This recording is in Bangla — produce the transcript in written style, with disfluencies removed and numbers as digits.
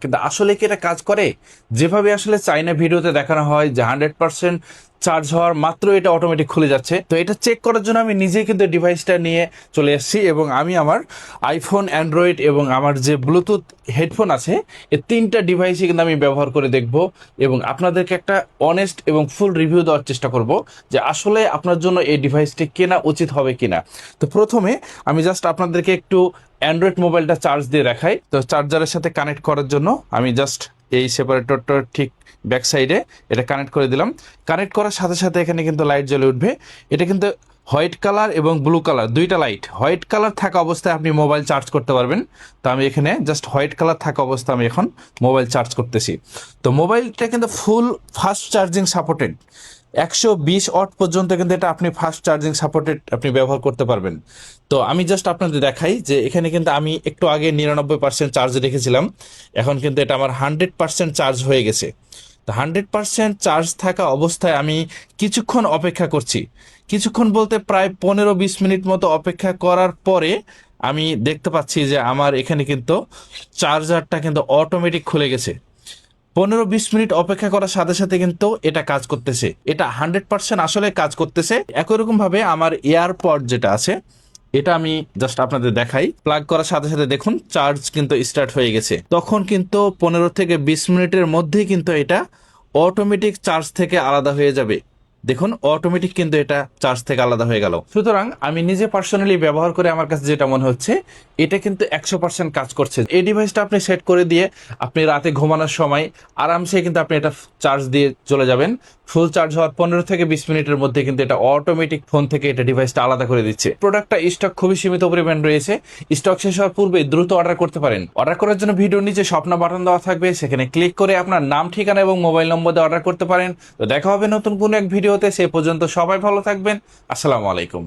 কিন্তু আসলে কি এটা কাজ করে? যেভাবে আসলে চাইনা ভিডিওতে দেখানো হয় যে 100% চার্জ হওয়ার মাত্র এটা অটোমেটিক খুলে যাচ্ছে, তো এটা চেক করার জন্য আমি নিজেই কিন্তু ডিভাইসটা নিয়ে চলে এসেছি এবং আমি আমার আইফোন, অ্যান্ড্রয়েড এবং আমার যে ব্লুটুথ হেডফোন আছে, এই তিনটা ডিভাইসই কিন্তু আমি ব্যবহার করে দেখব এবং আপনাদেরকে একটা অনেস্ট এবং ফুল রিভিউ দেওয়ার চেষ্টা করব যে আসলে আপনার জন্য এই ডিভাইসটি কেনা উচিত হবে কিনা। তো প্রথমে আমি জাস্ট আপনাদেরকে একটু অ্যান্ড্রয়েড মোবাইলটা চার্জ দিয়ে দেখাই। তো চার্জারের সাথে কানেক্ট করার জন্য আমি জাস্ট এই সেপারেটরটা ঠিক ব্যাক সাইডে এটা কানেক্ট করে দিলাম। কানেক্ট করার সাথে সাথে এখানে কিন্তু লাইট জ্বলে উঠবে। এটা কিন্তু হোয়াইট কালার এবং ব্লু কালার দুইটা লাইট। হোয়াইট কালার থাকা অবস্থায় আপনি মোবাইল চার্জ করতে পারবেন। তো আমি এখানে জাস্ট হোয়াইট কালার থাকা অবস্থায় আমি এখন মোবাইল চার্জ করতেছি। তো মোবাইলটা কিন্তু ফুল ফাস্ট চার্জিং সাপোর্টেড। 120 ওয়াট পর্যন্ত কিন্তু এটা আপনি ফাস্ট চার্জিং সাপোর্টেড আপনি ব্যবহার করতে পারবেন। তো আমি জাস্ট আপনাদের দেখাই যে এখানে কিন্তু আমি একটু আগে 99% চার্জ রেখেছিলাম, এখন কিন্তু এটা আমার 100% চার্জ হয়ে গেছে। তো 100% চার্জ থাকা অবস্থায় আমি কিছুক্ষণ অপেক্ষা করছি। কিছুক্ষণ বলতে প্রায় 15-20 মিনিট মতো অপেক্ষা করার পরে আমি দেখতে পাচ্ছি যে আমার এখানে কিন্তু চার্জারটা কিন্তু অটোমেটিক খুলে গেছে। 15-20 মিনিট অপেক্ষা করার সাথে সাথে কিন্তু এটা কাজ করতেছে। এটা 100% আসলে কাজ করতেছে। একই রকম ভাবে আমার এয়ারপড যেটা আছে, এটা আমি জাস্ট আপনাদের দেখাই। প্লাগ করার সাথে সাথে দেখুন চার্জ কিন্তু স্টার্ট হয়ে গেছে। তখন কিন্তু 15 থেকে 20 মিনিটের মধ্যেই কিন্তু এটা অটোমেটিক চার্জ থেকে আলাদা হয়ে যাবে। দেখুন অটোমেটিক কিন্তু এটা চার্জ থেকে আলাদা হয়ে গেল। সুতরাং আমি নিজে পার্সোনালি ব্যবহার করে আমার কাছে যেটা মনে হচ্ছে, এটা কিন্তু 100% কাজ করছে। এই ডিভাইসটা আপনি সেট করে দিয়ে আপনি রাতে ঘুমানোর সময় আরামসে কিন্তু আপনি এটা চার্জ দিয়ে চলে যাবেন। ফুল চার্জ হওয়ার 15 থেকে 20 মিনিটের মধ্যে কিন্তু এটা অটোমেটিক ফোন থেকে এটা ডিভাইসটা আলাদা করে দিচ্ছে। প্রোডাক্টটা স্টক খুবই সীমিত পরিমাণ রয়েছে। স্টক শেষ হওয়ার পূর্বে দ্রুত অর্ডার করতে পারেন। অর্ডার করার জন্য ভিডিওর নিচে স্বপ্ন বাটন দেওয়া থাকবে, সেখানে ক্লিক করে আপনার নাম, ঠিকানা এবং মোবাইল নম্বর দিয়ে অর্ডার করতে পারেন। তো দেখা হবে নতুন কোনো এক ভিডিওতে। সে পর্যন্ত সবাই ভালো থাকবেন। আসসালামু আলাইকুম।